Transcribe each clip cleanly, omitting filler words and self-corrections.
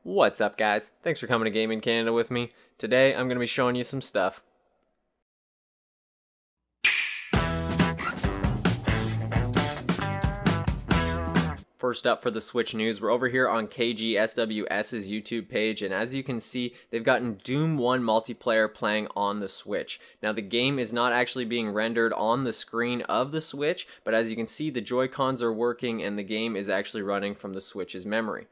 What's up, guys? Thanks for coming to GameInCanada with me. Today I'm going to be showing you some stuff. First up for the Switch news, we're over here on KGSWS's YouTube page, and as you can see, they've gotten Doom 1 multiplayer playing on the Switch. Now, the game is not actually being rendered on the screen of the Switch, but as you can see, the Joy-Cons are working and the game is actually running from the Switch's memory.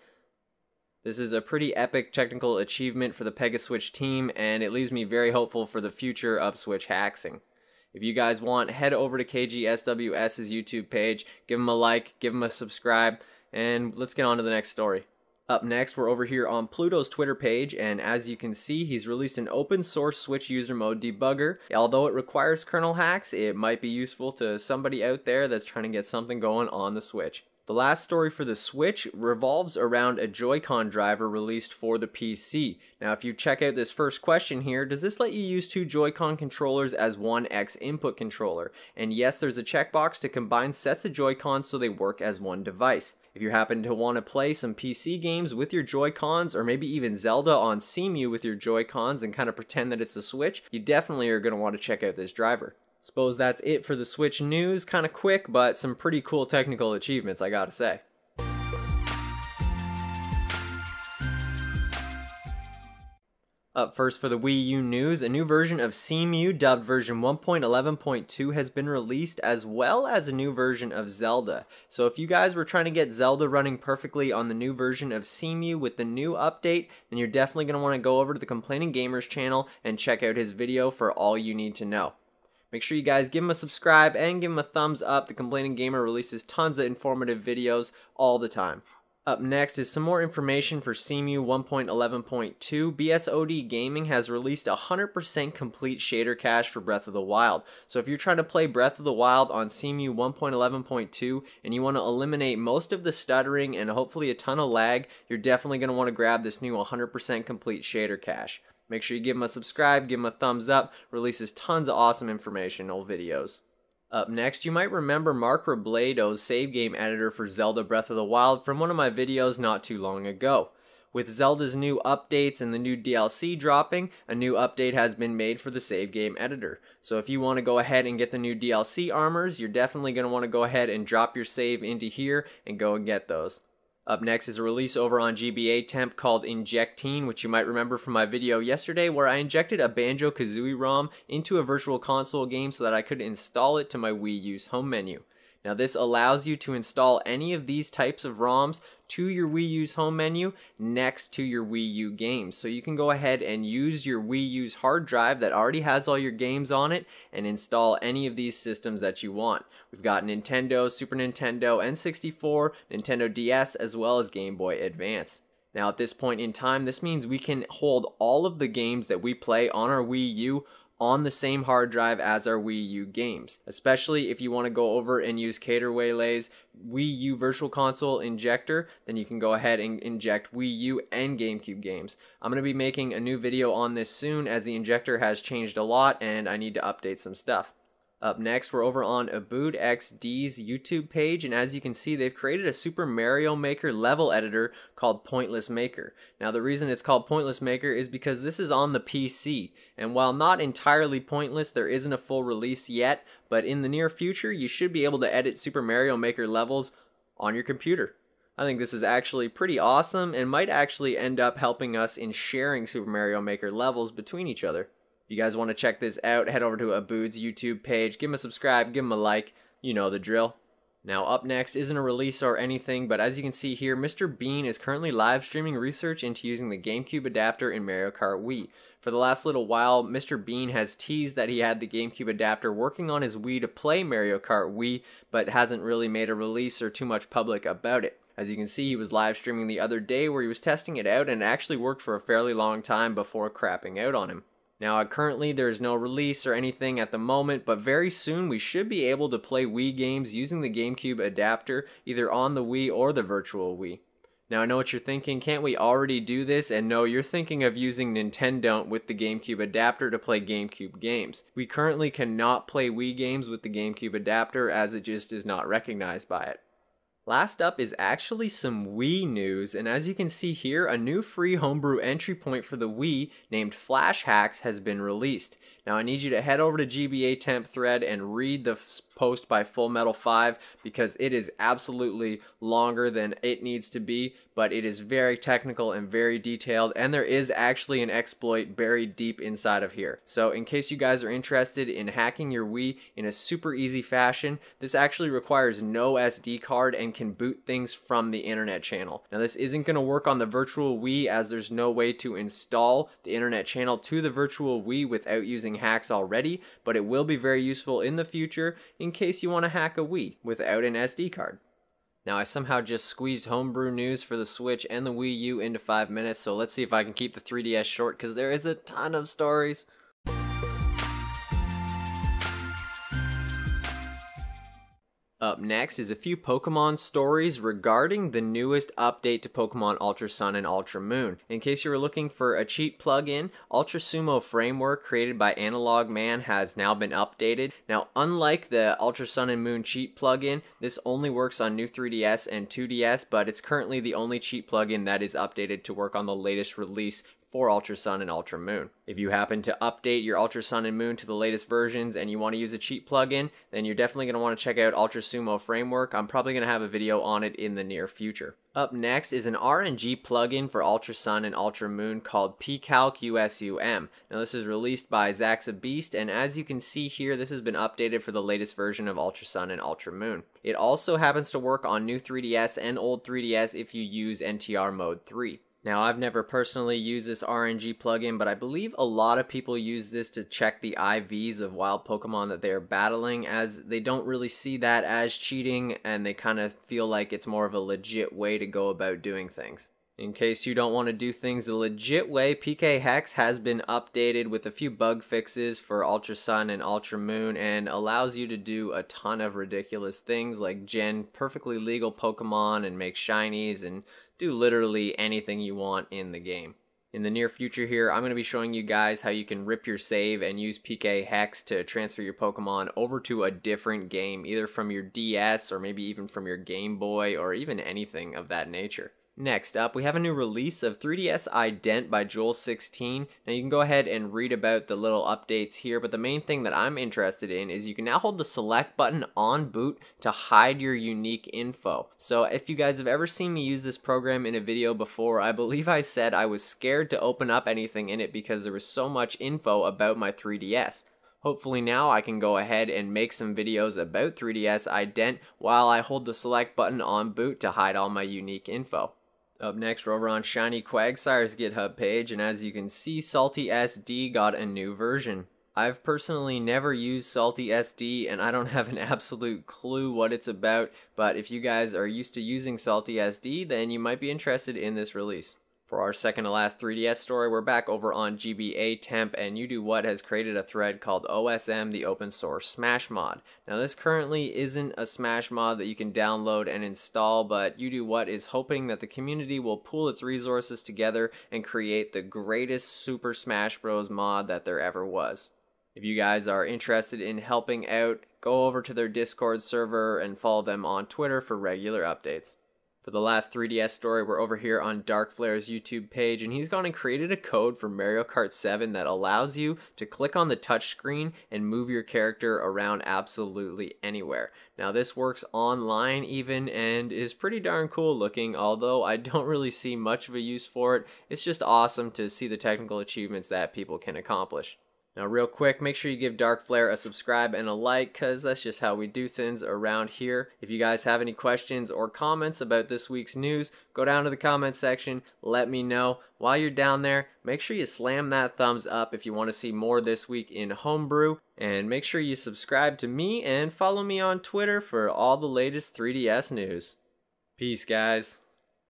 This is a pretty epic technical achievement for the Pegaswitch team, and it leaves me very hopeful for the future of Switch hacking. If you guys want, head over to KGSWS's YouTube page, give them a like, give them a subscribe, and let's get on to the next story. Up next, we're over here on Pluto's Twitter page, and as you can see, he's released an open source Switch user mode debugger. Although it requires kernel hacks, it might be useful to somebody out there that's trying to get something going on the Switch. The last story for the Switch revolves around a Joy-Con driver released for the PC. Now, if you check out this first question here, does this let you use two Joy-Con controllers as one X input controller? And yes, there's a checkbox to combine sets of Joy-Cons so they work as one device. If you happen to want to play some PC games with your Joy-Cons, or maybe even Zelda on Cemu with your Joy-Cons and kind of pretend that it's a Switch, you definitely are going to want to check out this driver. Suppose that's it for the Switch news. Kind of quick, but some pretty cool technical achievements, I gotta say. Up first for the Wii U news, a new version of Cemu dubbed version 1.11.2 has been released, as well as a new version of Zelda. So if you guys were trying to get Zelda running perfectly on the new version of Cemu with the new update, then you're definitely going to want to go over to the Complaining Gamers channel and check out his video for all you need to know. Make sure you guys give him a subscribe and give him a thumbs up. The Complaining Gamer releases tons of informative videos all the time. Up next is some more information for Cemu 1.11.2. BSOD Gaming has released 100% complete shader cache for Breath of the Wild. So if you're trying to play Breath of the Wild on Cemu 1.11.2 and you want to eliminate most of the stuttering and hopefully a ton of lag, you're definitely going to want to grab this new 100% complete shader cache. Make sure you give him a subscribe, give him a thumbs up, releases tons of awesome informational videos. Up next, you might remember Mark Robledo's save game editor for Zelda Breath of the Wild from one of my videos not too long ago. With Zelda's new updates and the new DLC dropping, a new update has been made for the save game editor. So if you want to go ahead and get the new DLC armors, you're definitely going to want to go ahead and drop your save into here and go and get those. Up next is a release over on GBA Temp called Injectine, which you might remember from my video yesterday where I injected a Banjo-Kazooie ROM into a virtual console game so that I could install it to my Wii U's home menu. Now this allows you to install any of these types of ROMs to your Wii U's home menu next to your Wii U games. So you can go ahead and use your Wii U's hard drive that already has all your games on it and install any of these systems that you want. We've got Nintendo, Super Nintendo, N64, Nintendo DS, as well as Game Boy Advance. Now at this point in time, this means we can hold all of the games that we play on our Wii U on the same hard drive as our Wii U games, especially if you want to go over and use Caterwaylay's Wii U Virtual Console injector, then you can go ahead and inject Wii U and GameCube games. I'm going to be making a new video on this soon as the injector has changed a lot and I need to update some stuff. Up next, we're over on AboodXD's YouTube page, and as you can see, they've created a Super Mario Maker level editor called Pointless Maker. Now, the reason it's called Pointless Maker is because this is on the PC, and while not entirely pointless, there isn't a full release yet, but in the near future, you should be able to edit Super Mario Maker levels on your computer. I think this is actually pretty awesome and might actually end up helping us in sharing Super Mario Maker levels between each other. If you guys want to check this out, head over to Abood's YouTube page, give him a subscribe, give him a like, you know the drill. Now up next isn't a release or anything, but as you can see here, Mr. Bean is currently live streaming research into using the GameCube adapter in Mario Kart Wii. For the last little while, Mr. Bean has teased that he had the GameCube adapter working on his Wii to play Mario Kart Wii, but hasn't really made a release or too much public about it. As you can see, he was live streaming the other day where he was testing it out and it actually worked for a fairly long time before crapping out on him. Now, currently there is no release or anything at the moment, but very soon we should be able to play Wii games using the GameCube adapter, either on the Wii or the virtual Wii. Now, I know what you're thinking, can't we already do this? And no, you're thinking of using Nintendo with the GameCube adapter to play GameCube games. We currently cannot play Wii games with the GameCube adapter as it just is not recognized by it. Last up is actually some Wii news, and as you can see here, a new free homebrew entry point for the Wii named Flash Hacks has been released. Now I need you to head over to GBA temp thread and read the post by Full Metal 5 because it is absolutely longer than it needs to be, but it is very technical and very detailed, and there is actually an exploit buried deep inside of here. So in case you guys are interested in hacking your Wii in a super easy fashion, this actually requires no SD card and can boot things from the internet channel. Now this isn't going to work on the virtual Wii as there's no way to install the internet channel to the virtual Wii without using hacks already, but it will be very useful in the future in case you want to hack a Wii without an SD card. Now I somehow just squeezed homebrew news for the Switch and the Wii U into 5 minutes, so let's see if I can keep the 3DS short because there is a ton of stories. Up next is a few Pokemon stories regarding the newest update to Pokemon Ultra Sun and Ultra Moon. In case you were looking for a cheap plugin, USUMFramework created by Analog Man has now been updated. Now unlike the Ultra Sun and Moon cheat plugin, this only works on new 3DS and 2DS, but it's currently the only cheat plugin that is updated to work on the latest release for Ultra Sun and Ultra Moon. If you happen to update your Ultra Sun and Moon to the latest versions and you want to use a cheat plugin, then you're definitely going to want to check out USUMFramework. I'm probably going to have a video on it in the near future. Up next is an RNG plugin for Ultra Sun and Ultra Moon called pCalc USUM. Now this is released by Zaxabeast, and as you can see here, this has been updated for the latest version of Ultra Sun and Ultra Moon. It also happens to work on new 3DS and old 3DS if you use NTR Mode 3. Now, I've never personally used this RNG plugin, but I believe a lot of people use this to check the IVs of wild Pokemon that they are battling, as they don't really see that as cheating, and they kind of feel like it's more of a legit way to go about doing things. In case you don't want to do things the legit way, PK Hex has been updated with a few bug fixes for Ultra Sun and Ultra Moon and allows you to do a ton of ridiculous things like gen perfectly legal Pokemon and make shinies and do literally anything you want in the game. In the near future here, I'm going to be showing you guys how you can rip your save and use PK Hex to transfer your Pokemon over to a different game, either from your DS or maybe even from your Game Boy or even anything of that nature. Next up, we have a new release of 3DS Ident by Joel16. Now you can go ahead and read about the little updates here, but the main thing that I'm interested in is you can now hold the select button on boot to hide your unique info. So if you guys have ever seen me use this program in a video before, I believe I said I was scared to open up anything in it because there was so much info about my 3DS. Hopefully now I can go ahead and make some videos about 3DS Ident while I hold the select button on boot to hide all my unique info. Up next, we're over on Shiny Quagsire's GitHub page, and as you can see, Salty SD got a new version. I've personally never used Salty SD, and I don't have an absolute clue what it's about, but if you guys are used to using Salty SD, then you might be interested in this release. For our second to last 3DS story, we're back over on GBA temp, and UDoWhat has created a thread called OSM, the open source Smash mod. Now this currently isn't a Smash mod that you can download and install, but UDoWhat is hoping that the community will pool its resources together and create the greatest Super Smash Bros. Mod that there ever was. If you guys are interested in helping out, go over to their Discord server and follow them on Twitter for regular updates. For the last 3DS story, we're over here on Darkflare's YouTube page, and he's gone and created a code for Mario Kart 7 that allows you to click on the touchscreen and move your character around absolutely anywhere. Now this works online even and is pretty darn cool looking, although I don't really see much of a use for it. It's just awesome to see the technical achievements that people can accomplish. Now real quick, make sure you give Darkflare a subscribe and a like, because that's just how we do things around here. If you guys have any questions or comments about this week's news, go down to the comment section, let me know. While you're down there, make sure you slam that thumbs up if you want to see more this week in Homebrew, and make sure you subscribe to me and follow me on Twitter for all the latest 3DS news. Peace, guys.